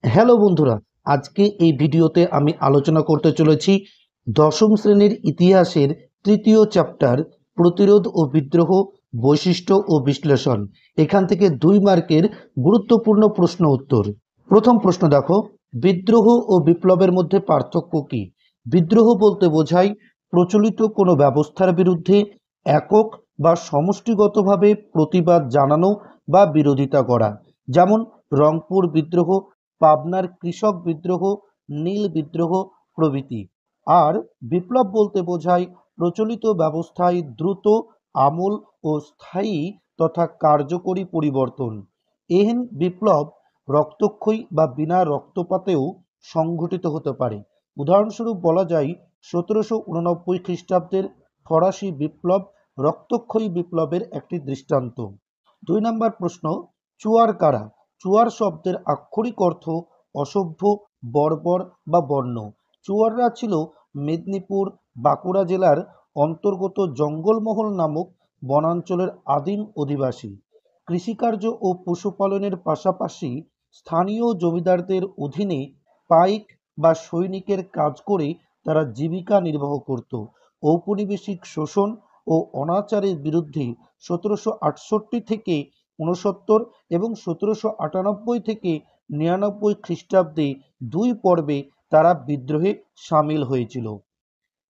Hello বন্ধুরা, আজকে এই ভিডিওতে আমি আলোচনা করতে চলেছি দশম শ্রেণীর ইতিহাসের তৃতীয় চ্যাপ্টার প্রতিরোধ ও বিদ্রোহ, বৈশিষ্ট্য ও বিশ্লেষণ। এখান থেকে 2 মার্কের গুরুত্বপূর্ণ প্রশ্ন উত্তর। প্রথম প্রশ্ন দেখো, বিদ্রোহ ও বিপ্লবের মধ্যে পার্থক্য কি? বিদ্রোহ বলতে বোঝায় প্রচলিত কোনো ব্যবস্থার বিরুদ্ধে একক বা সমষ্টিগতভাবে প্রতিবাদ জানানো বা বিরোধিতা করা, যেমন রংপুর বিদ্রোহ, পাবনার কৃষক বিদ্রোহ, নীল বিদ্রোহ প্রভৃতি। আর বিপ্লব বলতে বোঝায় প্রচলিত ব্যবস্থায় দ্রুত, আমূল ও স্থায়ী তথা কার্যকরী পরিবর্তন। এহেন বিপ্লব রক্তক্ষয়ী বা বিনা রক্তপাতেও সংঘটিত হতে পারে। উদাহরণস্বরূপ বলা যায় 1789 খ্রিস্টাব্দের ফরাসি বিপ্লব রক্তক্ষয়ী বিপ্লবের একটি দৃষ্টান্ত। 2 নম্বর প্রশ্ন, চুয়ার কারা? চুয়ার শব্দের আক্ষরিক অর্থ অসভ্য, বর্বর বা বন্য। চুয়াররা ছিল মেদিনীপুর, বাঁকুড়া জেলার অন্তর্গত জঙ্গলমহল নামক বনাঞ্চলের আদিম অধিবাসী। কৃষিকার্য ও পশুপালনের পাশাপাশি স্থানীয় জমিদারদের অধীনে পাইক বা সৈনিকের কাজ করে তারা জীবিকা নির্বাহ করত। ঔপনিবেশিক শোষণ ও অনাচারের বিরুদ্ধে 1768 থেকে 69 এবং 1798 থেকে 99 খ্রিস্টাব্দে 2 পর্বে তারা বিদ্রোহে সামিল হয়েছিল।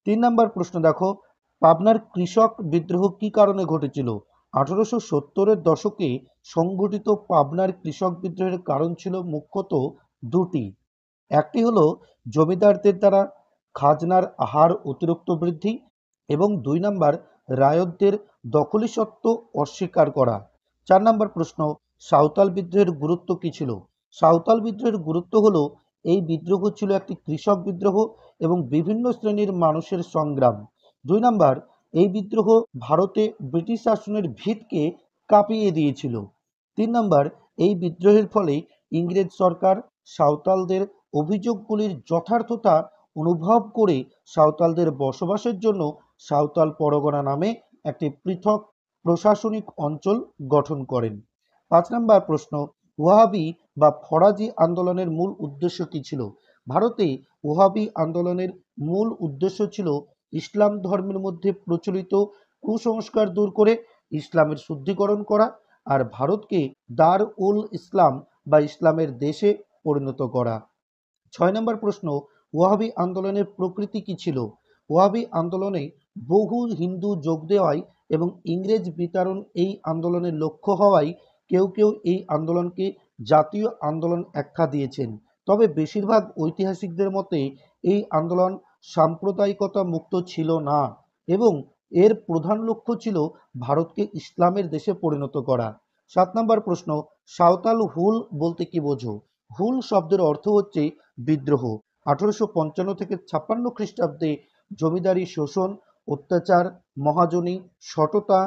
3 নম্বর প্রশ্ন দেখো, পাবনার কৃষক বিদ্রোহ কি কারণে ঘটেছিল? 1870-এর দশকে সংঘটিত পাবনার কৃষক বিদ্রোহের কারণ ছিল মুখ্যত দুটি। একটি হলো জমিদারদের দ্বারা খাজনার হার অতিরিক্ত বৃদ্ধি, এবং 2 নম্বর রায়তদের দখলীসত্ব অস্বীকার করা। 4 নম্বর প্রশ্ন, সাঁওতাল বিদ্রোহের গুরুত্ব কি ছিল? সাঁওতাল বিদ্রোহের গুরুত্ব হলো এই বিদ্রোহ ছিল একটি কৃষক বিদ্রোহ এবং বিভিন্ন শ্রেণীর মানুষের সংগ্রাম। 2 নম্বর, এই বিদ্রোহ ভারতে ব্রিটিশ শাসনের ভিতকে কাঁপিয়ে দিয়েছিল। 3 নম্বর, এই বিদ্রোহের ফলে ইংরেজ সরকার সাঁওতালদের অভিযোগগুলির যথার্থতা অনুভব করে সাঁওতালদের বসবাসের জন্য সাঁওতাল পরগনা নামে একটি পৃথক প্রশাসনিক অঞ্চল গঠন করেন। 5 নম্বর প্রশ্ন, ওয়াহাবি বা ফরাজি আন্দোলনের মূল উদ্দেশ্য কি ছিল? ভারতে ওয়াহাবি আন্দোলনের মূল উদ্দেশ্য ছিল ইসলাম ধর্মের মধ্যে প্রচলিত কুসংস্কার দূর করে ইসলামের শুদ্ধিকরণ করা আর ভারতকে দার উল ইসলাম বা ইসলামের দেশে পরিণত করা। 6 নম্বর প্রশ্ন, ওয়াহাবি আন্দোলনের প্রকৃতি কি ছিল? ওয়াহাবি আন্দোলনে বহু হিন্দু যোগ দেওয়ায় এবং ইংরেজ বিতাড়ন এই আন্দোলনের লক্ষ্য হওয়ায় কেউ কেউ এই আন্দোলনকে জাতীয় আন্দোলন আখ্যা দিয়েছেন। তবে বেশিরভাগ ঐতিহাসিকদের মতে এই আন্দোলন সাম্প্রদায়িকতা মুক্ত ছিল না এবং এর প্রধান লক্ষ্য ছিল ভারতকে ইসলামের দেশে পরিণত করা। 7 নম্বর প্রশ্ন, সাঁওতাল হুল বলতে কি বোঝো? হুল শব্দের অর্থ হচ্ছে বিদ্রোহ। 1855 থেকে 56 খ্রিস্টাব্দে জমিদারি শোষণ, অত্যাচার, মহাজনী, সততা,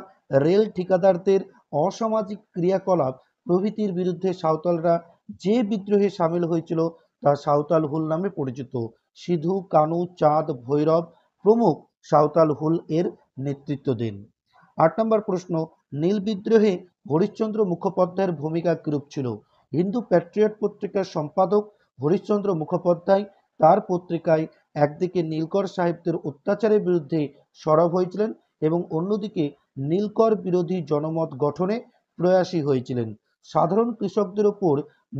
রেল ঠিকাদারদের অসামাজিক ক্রিয়াকলাপ প্রভৃতির বিরুদ্ধে সাঁওতালরা যে বিদ্রোহে সামিল হয়েছিল তা সাঁওতাল হুল নামে পরিচিত। সিধু কানু চাঁদ ভৈরব প্রমুখ সাঁওতাল হুল এর নেতৃত্ব দেন। 8 নম্বর প্রশ্ন, নীল বিদ্রোহে হরিশ্চন্দ্র মুখোপাধ্যায়ের ভূমিকা কিরূপ ছিল? হিন্দু প্যাট্রিয়ট পত্রিকার সম্পাদক হরিশ্চন্দ্র মুখোপাধ্যায় তার পত্রিকায় একদিকে নীলকর সাহেবদের অত্যাচারের বিরুদ্ধে সরব হয়েছিলেন এবং অন্যদিকে নীলকর বিরোধী জনমত গঠনে প্রয়াসী হয়েছিলেন। সাধারণ কৃষকদের ওপর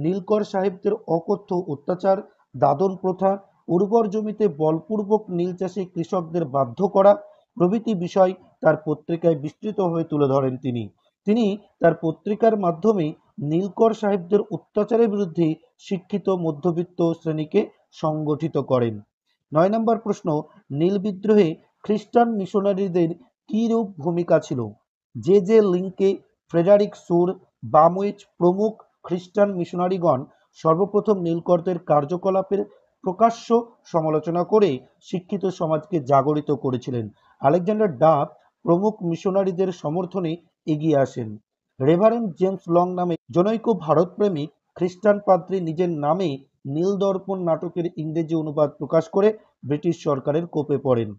নীলকর সাহেবদের অকথ্য অত্যাচার, দাদন প্রথা, উর্বর জমিতে বলপূর্বক নীল চাষে কৃষকদের বাধ্য করা প্রভৃতি বিষয় তার পত্রিকায় বিস্তৃতভাবে তুলে ধরেন তিনি। তিনি তার পত্রিকার মাধ্যমে নীলকর সাহেবদের অত্যাচারের বিরুদ্ধে শিক্ষিত মধ্যবিত্ত শ্রেণীকে সংগঠিত করেন। 9 নম্বর প্রশ্ন, নীল বিদ্রোহে খ্রিস্টান মিশনারিদের কিরূপ ভূমিকা ছিল? জে জে লিংকে, ফ্রেডারিক সুর, বামউইচ প্রমুখ খ্রিস্টান মিশনারিগণ সর্বপ্রথম নীলকরদের কার্যকলাপের প্রকাশ্য সমালোচনা করে শিক্ষিত সমাজকে জাগরিত করেছিলেন। আলেকজান্ডার ডাফ প্রমুখ মিশনারিদের সমর্থনে এগিয়ে আসেন। রেভারেন্ড জেমস লং নামে জনৈক ভারতপ্রেমিক খ্রিস্টান পাদ্রী নিজের নামে নীলদর্পণ নাটকের ইংরেজি অনুবাদ প্রকাশ করে ব্রিটিশ সরকারের কোপে পড়েন।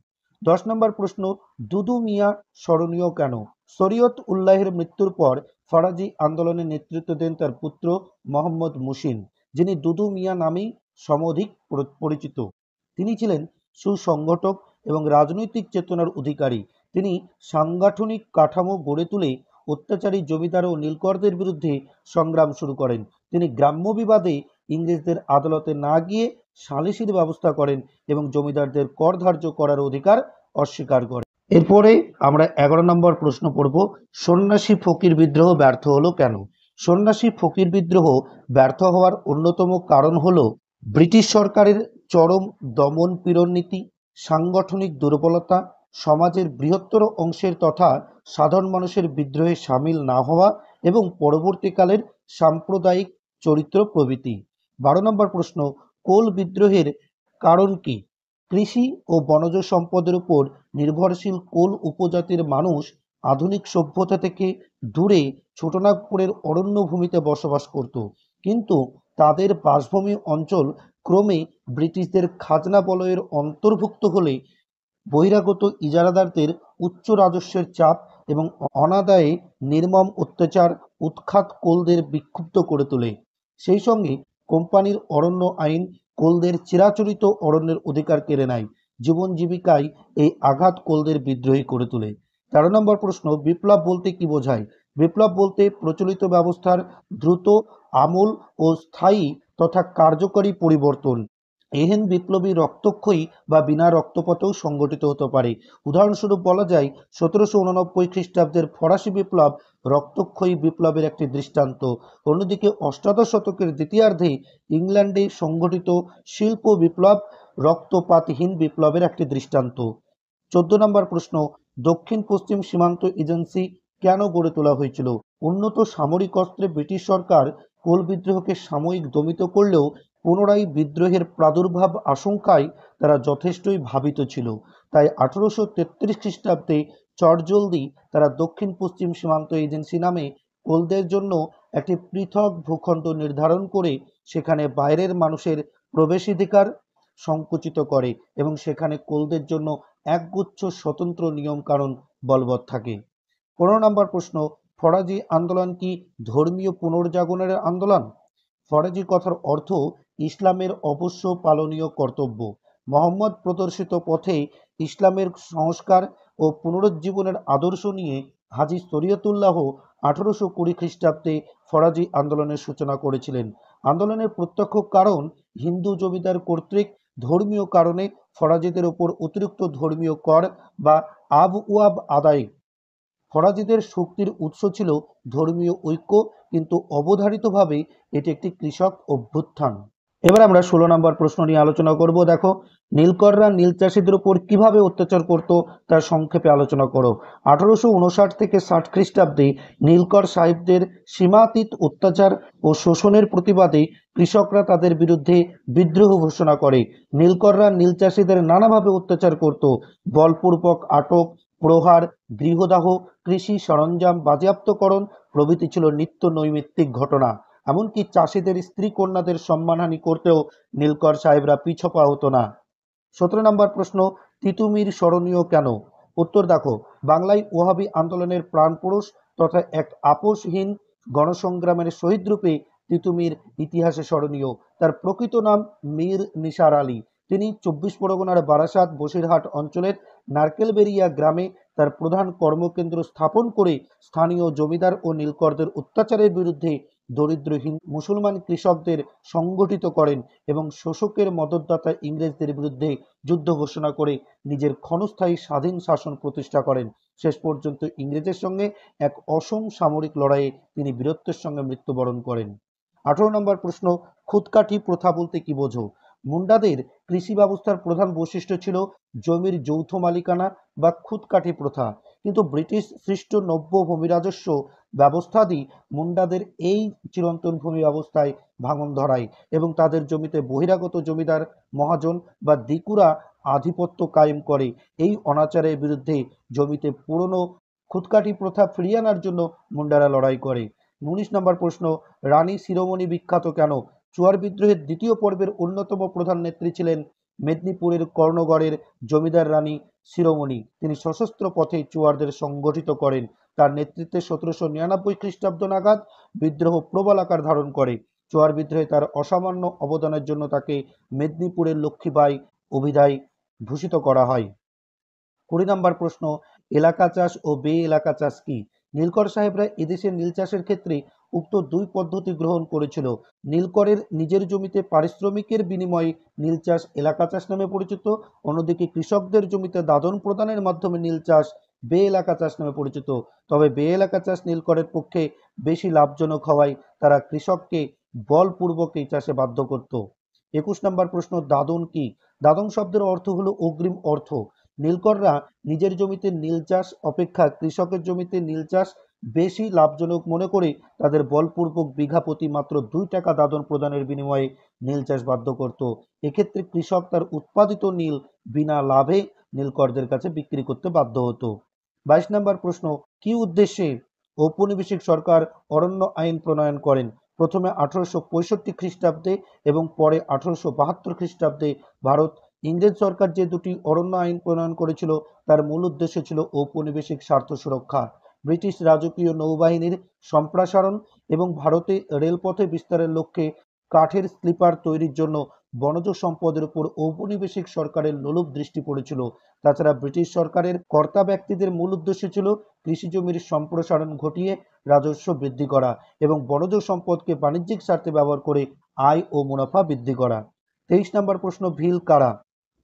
10 নম্বর প্রশ্ন, দুদু মিয়া স্মরণীয় কেন? শরীয়ত উল্লাহের মৃত্যুর পর ফরাজি আন্দোলনে নেতৃত্ব দেন তার পুত্র মোহাম্মদ মুহসিন, যিনি দুদু মিয়া নামেই সমধিক পরিচিত। তিনি ছিলেন সুসংগঠক এবং রাজনৈতিক চেতনার অধিকারী। তিনি সাংগঠনিক কাঠামো গড়ে তুলে অত্যাচারী জমিদার ও নীলকরদের বিরুদ্ধে সংগ্রাম শুরু করেন। তিনি গ্রাম্য বিবাদে ইংরেজদের আদালতে না গিয়ে সালিসির ব্যবস্থা করেন এবং জমিদারদের কর ধার্য করার অধিকার অস্বীকার করেন। এরপরে আমরা 11 নম্বর প্রশ্ন পড়ব, সন্ন্যাসী ফকির বিদ্রোহ ব্যর্থ হলো কেন? সন্ন্যাসী ফকির বিদ্রোহ ব্যর্থ হওয়ার অন্যতম কারণ হলো ব্রিটিশ সরকারের চরম দমন পীড়ন নীতি, সাংগঠনিক দুর্বলতা, সমাজের বৃহত্তর অংশের তথা সাধারণ মানুষের বিদ্রোহে সামিল না হওয়া এবং পরবর্তীকালের সাম্প্রদায়িক চরিত্র প্রভৃতি। 12 নম্বর প্রশ্ন, কোল বিদ্রোহের কারণ কি? কৃষি ও বনজ সম্পদের উপর নির্ভরশীল কোল উপজাতির মানুষ আধুনিক সভ্যতা থেকে দূরে ছোটনাগপুরের অরণ্যভূমিতে বসবাস করত, কিন্তু তাদের বাসভূমি অঞ্চল ক্রমে ব্রিটিশদের খাজনা বলয়ের অন্তর্ভুক্ত হলে বহিরাগত ইজারাদারদের উচ্চ রাজস্বের চাপ এবং অনাদায়ে নির্মম অত্যাচার উৎখাত কোলদের বিক্ষুব্ধ করে তোলে। সেই সঙ্গে কোম্পানির অরণ্য আইন কোলদের চিরাচরিত অরণ্যের অধিকার কেড়ে নেয়। জীবন জীবিকায় এই আঘাত কোলদের বিদ্রোহী করে তোলে। 13 নম্বর প্রশ্ন, বিপ্লব বলতে কি বোঝায়? বিপ্লব বলতে প্রচলিত ব্যবস্থার দ্রুত আমূল ও স্থায়ী তথা কার্যকরী পরিবর্তন। এহেন বিপ্লবী রক্তক্ষয়ী বা বিনা রক্তপাতেও সংগঠিত হতে পারে। উদাহরণস্বরূপ বলা যায় 1789 খ্রিস্টাব্দের ফরাসি বিপ্লব রক্তক্ষয়ী বিপ্লবের একটি দৃষ্টান্ত। অন্যদিকে অষ্টাদশ শতকের দ্বিতীয়ার্ধে ইংল্যান্ডে সংগঠিত শিল্প বিপ্লব রক্তপাতহীন বিপ্লবের একটি দৃষ্টান্ত। 14 নম্বর প্রশ্ন, দক্ষিণ পশ্চিম সীমান্ত এজেন্সি কেন গড়ে তোলা হয়েছিল? উন্নত সামরিক অস্ত্রে ব্রিটিশ সরকার কোল বিদ্রোহকে সাময়িক দমিত করলেও পুনরায় বিদ্রোহের প্রাদুর্ভাব আশঙ্কায় তারা যথেষ্টই ভাবিত ছিল। তাই 1833 খ্রিস্টাব্দে চটজলদি তারা দক্ষিণ পশ্চিম সীমান্ত এজেন্সি নামে কোলদের জন্য একটি পৃথক ভূখণ্ড নির্ধারণ করে সেখানে বাইরের মানুষের প্রবেশাধিকার সংকুচিত করে এবং সেখানে কোলদের জন্য একগুচ্ছ স্বতন্ত্র নিয়মকানুন বলবৎ থাকে। 15 নম্বর প্রশ্ন, ফরাজি আন্দোলন কি ধর্মীয় পুনর্জাগরণের আন্দোলন? ফরাজি কথার অর্থ ইসলামের অবশ্য পালনীয় কর্তব্য। মোহাম্মদ প্রদর্শিত পথে ইসলামের সংস্কার ও পুনরুজ্জীবনের আদর্শ নিয়ে হাজী শরীয়তুল্লাহ 1820 খ্রিস্টাব্দে ফরাজি আন্দোলনের সূচনা করেছিলেন। আন্দোলনের প্রত্যক্ষ কারণ হিন্দু জমিদার কর্তৃক ধর্মীয় কারণে ফরাজিদের ওপর অতিরিক্ত ধর্মীয় কর বা আবওয়াব আদায়। ফরাজিদের শক্তির উৎস ছিল ধর্মীয় ঐক্য, কিন্তু অবধারিতভাবে এটি একটি কৃষক অভ্যুত্থান। এবার আমরা 16 নম্বর প্রশ্ন নিয়ে আলোচনা করব। দেখো, নীলকররা নীল চাষীদের উপর কিভাবে অত্যাচার করত তার সংক্ষেপে আলোচনা করো। 1859 থেকে 60 খ্রিস্টাব্দে নীলকর সাহেবদের সীমাতীত অত্যাচার ও শোষণের প্রতিবাদে কৃষকরা তাদের বিরুদ্ধে বিদ্রোহ ঘোষণা করে। নীলকররা নীল চাষীদের নানাভাবে অত্যাচার করত। বলপূর্বক আটক, প্রহার, গৃহদাহ, কৃষি সরঞ্জাম বাজেয়াপ্তকরণ প্রভৃতি ছিল নিত্য নৈমিত্তিক ঘটনা। এমনকি চাষিদের স্ত্রী কন্যাদের সম্মানহানি করতেও নীলকর সাহেবরা পিছপা হতো না। 17 নম্বর প্রশ্ন, তিতুমির স্মরণীয় কেন? উত্তর দেখো, বাংলায় ওহাবি আন্দোলনের প্রাণপুরুষ তথা এক আপোষহীন গণসংগ্রামের শহীদ রূপে তিতুমির ইতিহাসে স্মরণীয়। তার প্রকৃত নাম মীর নিসার আলী। তিনি 24 পরগনার বারাসাত বসিরহাট অঞ্চলের নারকেলবেরিয়া গ্রামে তার প্রধান কর্মকেন্দ্র স্থাপন করে স্থানীয় জমিদার ও নীলকরদের অত্যাচারের বিরুদ্ধে দরিদ্রহীন মুসলমান কৃষকদের সংগঠিত করেন এবং শোষকের মদতদাতা ইংরেজদের বিরুদ্ধে যুদ্ধ ঘোষণা করে নিজের ক্ষণস্থায়ী স্বাধীন শাসন প্রতিষ্ঠা করেন। শেষ পর্যন্ত ইংরেজের সঙ্গে এক অসম সামরিক লড়াইয়ে তিনি বীরত্বের সঙ্গে মৃত্যুবরণ করেন। 18 নম্বর প্রশ্ন, খুদকাঠি প্রথা বলতে কি বোঝো? মুন্ডাদের কৃষি ব্যবস্থার প্রধান বৈশিষ্ট্য ছিল জমির যৌথ মালিকানা বা খুদকাঠি প্রথা, কিন্তু ব্রিটিশ সৃষ্ট নব্য ভূমি রাজস্ব ব্যবস্থাদি মুন্ডাদের এই চিরন্তন ভূমি ব্যবস্থায় ভাঙন ধরায় এবং তাদের জমিতে বহিরাগত জমিদার, মহাজন বা দিকুরা আধিপত্য কায়েম করে। এই অনাচারের বিরুদ্ধে জমিতে পুরনো খুদকাঠি প্রথা ফিরিয়ে আনার জন্য মুন্ডারা লড়াই করে। 19 নম্বর প্রশ্ন, রানী শিরোমণি বিখ্যাত কেন? চুয়ার বিদ্রোহের দ্বিতীয় পর্বের অন্যতম প্রধান নেত্রী ছিলেন মেদিনীপুরের কর্ণগড়ের জমিদার রানী শিরোমণি। তিনি সশস্ত্র পথে চুয়ারদের সংগঠিত করেন। তার নেতৃত্বে 1799 খ্রিস্টাব্দ নাগাদ বিদ্রোহ প্রবল আকার ধারণ করে। চোয়ার বিদ্রোহে তার অসামান্য অবদানের জন্য তাকে মেদিনীপুরের লক্ষ্মীবাঈ অভিধায় ভূষিত করা হয়। 20 নম্বর প্রশ্ন, এলাকা চাষ ও বে এলাকা চাষ কি? নীলকর সাহেবরা এদেশে নীল চাষের ক্ষেত্রে উক্ত দুই পদ্ধতি গ্রহণ করেছিল। নীলকরের নিজের জমিতে পারিশ্রমিকের বিনিময়ে নীল চাষ এলাকা চাষ নামে পরিচিত, অন্যদিকে কৃষকদের জমিতে দাদন প্রদানের মাধ্যমে নীল চাষ বে এলাকা চাষ নামে পরিচিত। তবে বে এলাকা চাষ নীলকরের পক্ষে বেশি লাভজনক হওয়ায় তারা কৃষককে বলপূর্বক এই চাষে বাধ্য করত। 21 নম্বর প্রশ্ন, দাদন কি? দাদন শব্দের অর্থ হলো অগ্রিম অর্থ। নীলকররা নিজের জমিতে নীল চাষ অপেক্ষা কৃষকের জমিতে নীল চাষ বেশি লাভজনক মনে করে তাদের বলপূর্বক বিঘা প্রতি মাত্র 2 টাকা দাদন প্রদানের বিনিময়ে নীল চাষ বাধ্য করত। এক্ষেত্রে কৃষক তার উৎপাদিত নীল বিনা লাভে নীলকরদের কাছে বিক্রি করতে বাধ্য হতো। 22 নম্বর প্রশ্ন, কি উদ্দেশ্যে ঔপনিবেশিক সরকার অরণ্য আইন প্রণয়ন করেন? প্রথমে 1865 খ্রিস্টাব্দে এবং পরে 1872 খ্রিস্টাব্দে ভারত ইংরেজ সরকার যে দুটি অরণ্য আইন প্রণয়ন করেছিল তার মূল উদ্দেশ্য ছিল ঔপনিবেশিক স্বার্থ সুরক্ষা, ব্রিটিশ রাজকীয় নৌবাহিনীর সম্প্রসারণ এবং ভারতে রেলপথে বিস্তারের লক্ষ্যে কাঠের স্লিপার তৈরির জন্য বনজ সম্পদের উপর ঔপনিবেশিক সরকারের লোলুপ দৃষ্টি পড়েছিল। তাছাড়া ব্রিটিশ সরকারের কর্তা ব্যক্তিদের মূল উদ্দেশ্য ছিল কৃষি জমির সম্প্রসারণ ঘটিয়ে রাজস্ব বৃদ্ধি করা এবং বনজ সম্পদকে বাণিজ্যিক স্বার্থে ব্যবহার করে আয় ও মুনাফা বৃদ্ধি করা। 23 নম্বর প্রশ্ন, ভিল কারা?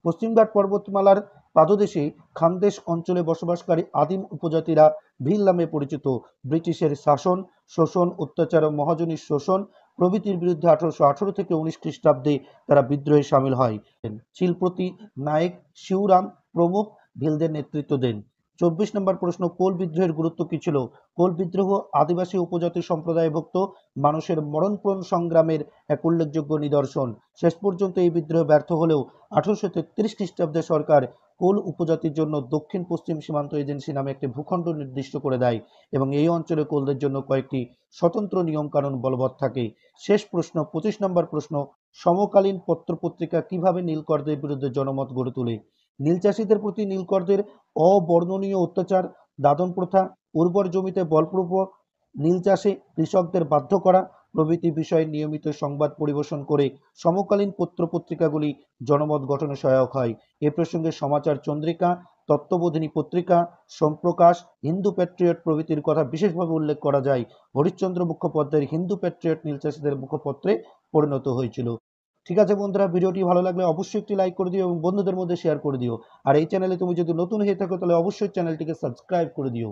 পশ্চিমঘাট পর্বতমালার পাদদেশে খানদেশ অঞ্চলে বসবাসকারী আদিম উপজাতিরা ভিল নামে পরিচিত। ব্রিটিশের শাসন, শোষণ, অত্যাচার ও মহাজনীর শোষণ প্রভৃতির বিরুদ্ধে 1818 থেকে 19 খ্রিস্টাব্দে তারা বিদ্রোহে সামিল হয়। শিলপ্রতি নায়েক, শিউরাম প্রমুখ ভিলদের নেতৃত্ব দেন। 24 নম্বর প্রশ্ন, কোল বিদ্রোহের গুরুত্ব কি ছিল? কোল বিদ্রোহ আদিবাসী উপজাতি সম্প্রদায়ভুক্ত মানুষের মরণপণ সংগ্রামের এক উল্লেখযোগ্য নিদর্শন। শেষ পর্যন্ত এই বিদ্রোহ ব্যর্থ হলেও 1833 খ্রিস্টাব্দে সরকার কোল উপজাতির জন্য দক্ষিণ পশ্চিম সীমান্ত এজেন্সি নামে একটি ভূখণ্ড নির্দিষ্ট করে দেয় এবং এই অঞ্চলে কোলদের জন্য কয়েকটি স্বতন্ত্র নিয়মকানুন বলবৎ থাকে। শেষ প্রশ্ন, 25 নম্বর প্রশ্ন, সমকালীন পত্রপত্রিকা কিভাবে নীলকরদের বিরুদ্ধে জনমত গড়ে তোলে? নীল চাষীদের প্রতি নীলকরদের অবর্ণনীয় অত্যাচার, দাদন প্রথা, উর্বর জমিতে বলপূর্বক নীল চাষে কৃষকদের বাধ্য করা প্রভৃতি বিষয়ে নিয়মিত সংবাদ পরিবেশন করে সমকালীন পত্রপত্রিকাগুলি জনমত গঠনে সহায়ক হয়। এ প্রসঙ্গে সমাচার চন্দ্রিকা, তত্ত্ববোধিনী পত্রিকা, সোমপ্রকাশ, হিন্দু প্যাট্রিয়ট প্রভৃতির কথা বিশেষভাবে উল্লেখ করা যায়। হরিশ্চন্দ্র মুখোপাধ্যায়ের হিন্দু প্যাট্রিয়ট নীল চাষীদের মুখপত্রে পরিণত হয়েছিল। ঠিক আছে বন্ধুরা, ভিডিওটি ভালো লাগলে অবশ্যই একটি লাইক করে দিও এবং বন্ধুদের মধ্যে শেয়ার করে দিও। আর এই চ্যানেলে তুমি যদি নতুন হয়ে থাকো তাহলে অবশ্যই চ্যানেলটিকে সাবস্ক্রাইব করে দিও।